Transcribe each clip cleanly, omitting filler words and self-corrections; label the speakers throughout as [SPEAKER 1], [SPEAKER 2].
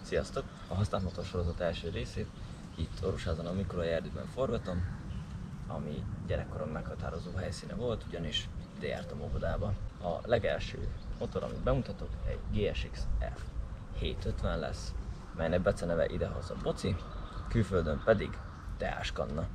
[SPEAKER 1] Sziasztok! A használt motorsorozat első részét itt Orvosházon a Mikolai erdőben forgatom, ami gyerekkorom meghatározó helyszíne volt, ugyanis ide jártam óvodába. A legelső motor, amit bemutatok, egy GSX F750 lesz, melynek beceneve idehaza Boci, külföldön pedig teáskanna.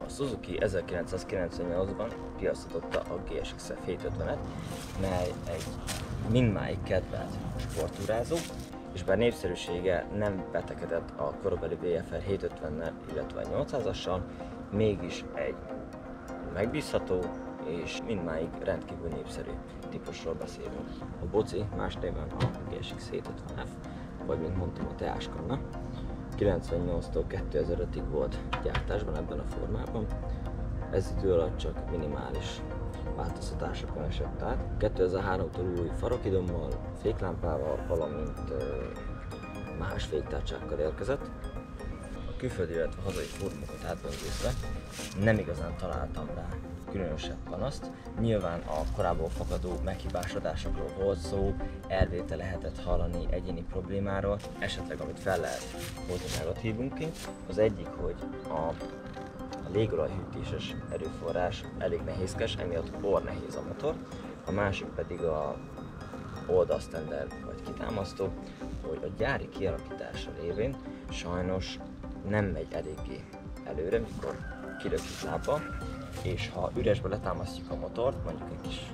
[SPEAKER 1] A Suzuki 1998-ban piacította a GSX F750-et, mely egy mindmáig kedvelt sportúrázó, és bár népszerűsége nem betegedett a korabeli VFR 750-nel, illetve 800-assal, mégis egy megbízható és mindmáig rendkívül népszerű típusról beszélünk. A Boci, más néven a GSX 750F, vagy mint mondtam, a teáskanna, 98-tól 2005-ig volt gyártásban ebben a formában. Ez idő alatt csak minimális változtatásokon esett át. 2003-tól új farokidommal, féklámpával, valamint más féktárcsákkal érkezett. A külföldi, illetve hazai fórumokat átböngészve nem igazán találtam rá különösebb panaszt. Nyilván a korábban fakadó meghibásodásokról volt szó, elvétel lehetett hallani egyéni problémáról, esetleg amit fel lehet hozni negatívunként. Az egyik, hogy a légolajhűtéses erőforrás elég nehézkes, emiatt orrnehéz a motor. A másik pedig a oldalsztender vagy kitámasztó, hogy a gyári kialakítása révén sajnos nem megy eléggé előre, mikor kilökjük lábbal, és ha üresbe letámasztjuk a motort, mondjuk egy kis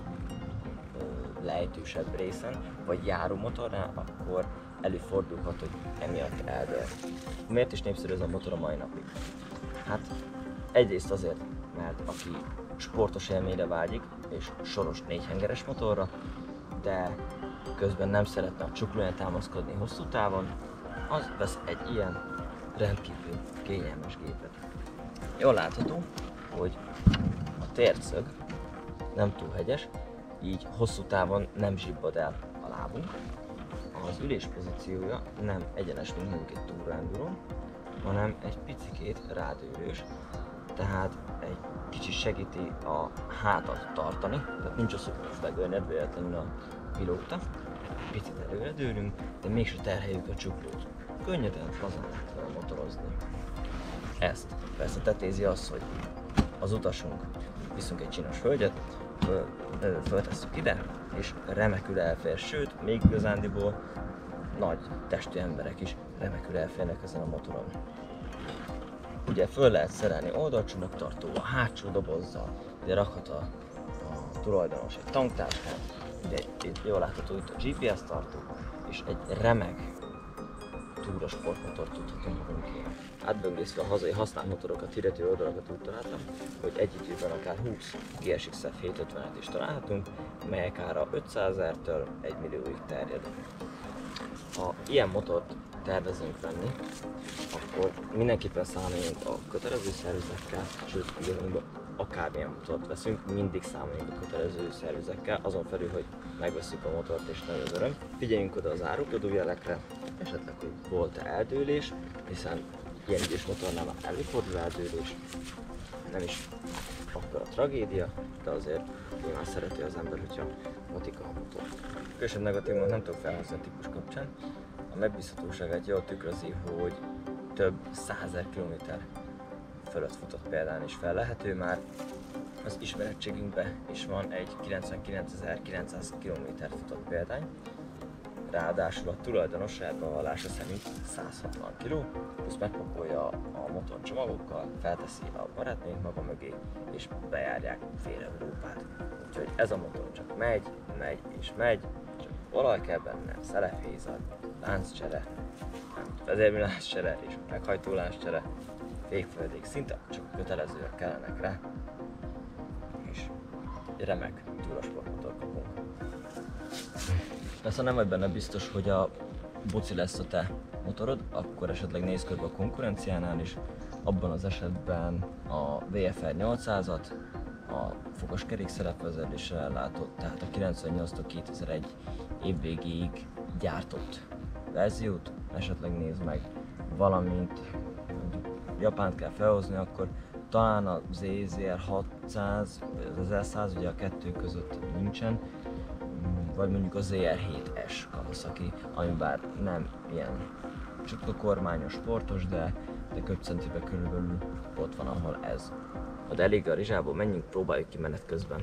[SPEAKER 1] lejtősebb részen, vagy járó motornál, akkor előfordulhat, hogy emiatt eldől. Miért is népszerű ez a motor a mai napig? Hát egyrészt azért, mert aki sportos élményre vágyik, és soros négyhengeres motorra, de közben nem szeretne a csuklóján támaszkodni hosszú távon, az vesz egy ilyen rendkívül kényelmes gépet. Jól látható, hogy a tércög nem túl hegyes, így hosszú távon nem zsibbad el a lábunk. Az ülés pozíciója nem egyenes, mint mondjuk egy túraendurón, hanem egy picikét rádőrős, tehát egy kicsit segíti a hátat tartani, tehát nincs az, hogy megölned véletlenül a pilóta. Picit előre dőlünk, de mégse terheljük a csuklót. Könnyeden, lazán lehet motorozni. Ezt persze tetézi az, hogy az utasunk, viszünk egy csinos hölgyet, föltesszük ide, és remekül elfér, sőt, még igazándiból nagy testű emberek is remekül elférnek ezen a motoron. Ugye föl lehet szerelni oldalcsomagtartó, a hátsó dobozzal, ide rakhat a tulajdonos egy tanktáskát, ide itt jól látható itt a GPS tartó, és egy remek túra sportmotort tudhatunk magunkének. Átböngészve a hazai használt motorokat hirdető oldalakat úgy találtam, hogy egy időben akár 20 GSX F750-et is találhatunk, melyek ára 500 000-től 1 millióig terjed. Ha ilyen motort tervezünk venni, akkor mindenképpen számoljunk a kötelező szervizekkel, sőt, akármilyen motort veszünk, mindig számoljunk a kötelező szervizekkel, azon felül, hogy megveszünk a motort és nagy az öröm. Figyeljünk oda az árulkodó jelekre, esetleg, hogy volt-e eldőlés, hiszen ilyen idős motornál már előfordul eldőlés, nem is akkor a tragédia, de azért nyilván szereti az ember, hogyha motika a motor. Különösebb negatívumot nem tudok felhozni a típus kapcsán. A megbízhatóságát jól tükrözi, hogy több 100 000 km fölött futott példán is fellelhető már. Az ismerettségünkben is van egy 99.900 km futott példány. Ráadásul a tulajdonos saját bevallása szerint 160 kg, plusz megpakolja a motor csomagokkal, felteszi a barátnőink maga mögé, és bejárják fél Európát. Úgyhogy ez a motor csak megy, megy és megy, csak olaj kell benne, szelephézag, lánccsere, vezérműlánccsere és meghajtólánccsere, fékföldék szinte csak kötelezőek kellenek rá, és remek túrasportmotor kapunk. Persze nem vagy benne biztos, hogy a boci lesz a te motorod, akkor esetleg nézz körbe a konkurenciánál is. Abban az esetben a VFR 800-at, a fogas kerékszerepvezetéssel ellátott, tehát a 98-tól 2001 év végéig gyártott verziót esetleg nézd meg, valamint Japánt kell felhozni, akkor talán a ZZR 600 vagy az 1100, ugye a kettő között nincsen, vagy mondjuk a ZR7S Kawasaki, ami bár nem ilyen csutka kormányos, sportos, de köbcentibe körülbelül ott van, ahol ez. De elég a rizsából, menjünk, próbáljuk ki menet közben.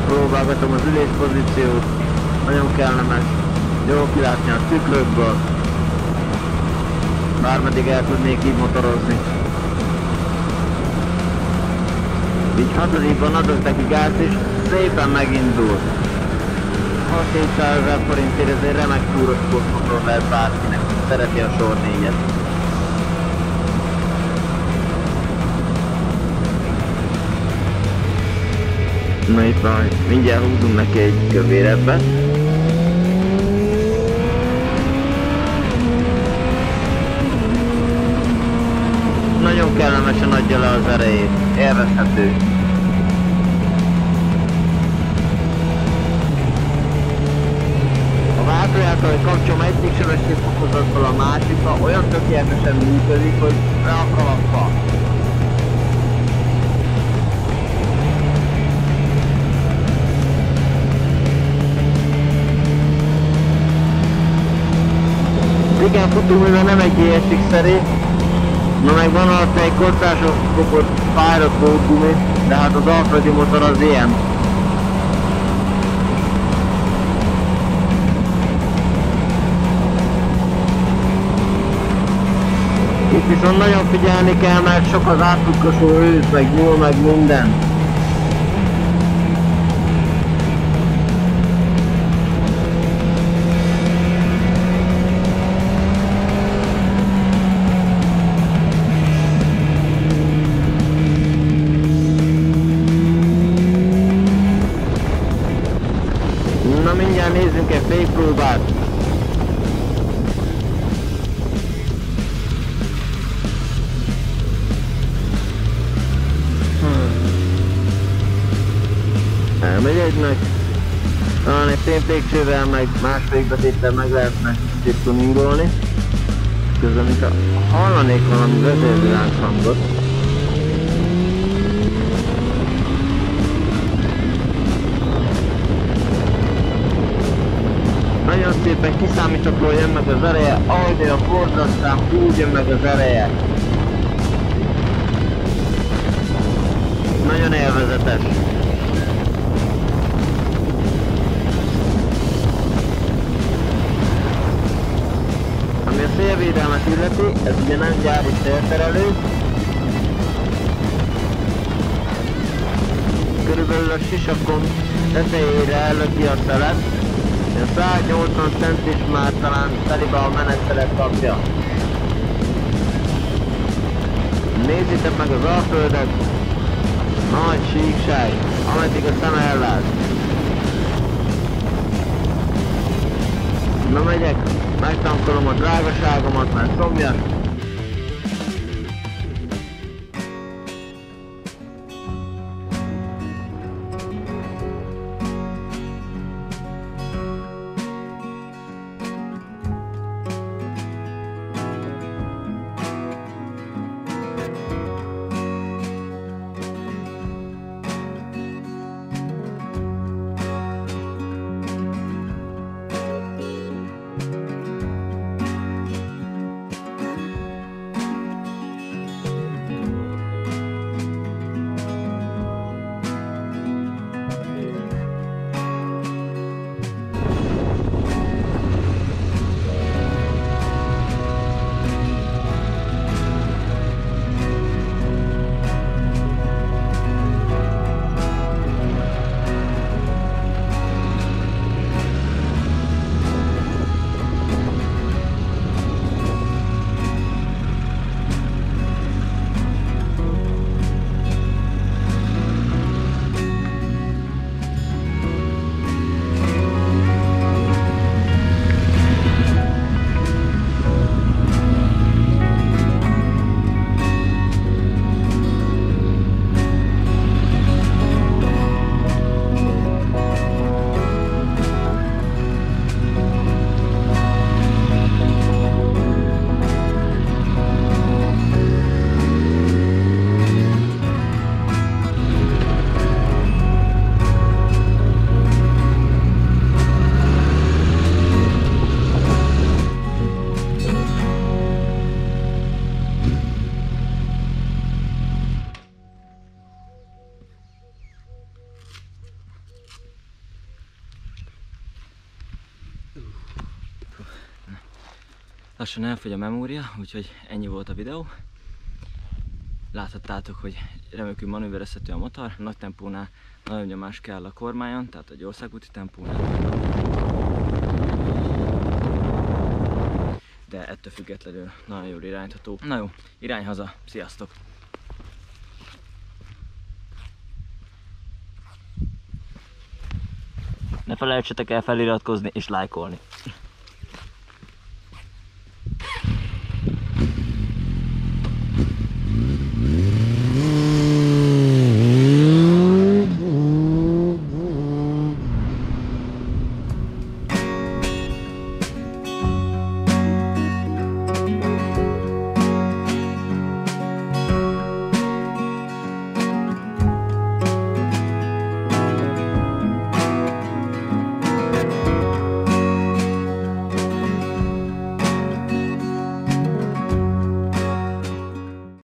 [SPEAKER 2] Próbálgatom az üléspozíciót, nagyon kellemes, jó kilátni a tükrökből, bármeddig el tudnék így motorozni. Így hatodikban adok neki gázt és szépen megindul. 6-700 000 forintért ez egy remek túros sportmotor lehet bárkinek, szereti a sor 4-et. Na itt van, mindjárt húzunk neki egy kövérebbet. Nagyon kellemesen adja le az erejét, élvezhető. A váltóját, ahogy kapcsolom egyik sebességfokozatból a másikba, olyan tökéletesen működik, hogy le a kalapba. Igen, futóművel nem egy GSX-szerű, na meg van alatt egy kortások kopott fájrott pótgumi, de hát az alföldi motor az ilyen. Itt viszont nagyon figyelni kell, mert sok az átfutkosó ősz, meg nyúl, meg minden. Na mindjárt nézzünk egy fékpróbát. Elmegy egynek. Talán egy fékcsővel meg más fékbetéttel meg lehetne kicsit tuningolni. Közben mintha hallanék valami vezérvilág hangot. Nagyon szépen kiszámíthatóan jön meg az ereje, ahogy a fordulatszám, úgy jön meg az ereje. Nagyon élvezetes. Ami a szélvédelmet illeti, ez ugye nem gyári szélterelő. Körülbelül a sisakon tetejére ellöki a szelet. 180 centis már talán telibe a menetszelet kapja. Nézzétek meg az Alföldet, nagy síkság, ameddig a szem ellát. Na megyek, megtankolom a drágaságomat, mert szomjas.
[SPEAKER 1] Lassan elfogy a memória, úgyhogy ennyi volt a videó. Láthattátok, hogy remekül manőverezhető a motor. Nagy tempónál nagyon nyomás kell a kormányon, tehát egy országúti tempónál. De ettől függetlenül nagyon jól irányítható. Na jó, irány haza, sziasztok! Ne felejtsetek el feliratkozni és lájkolni.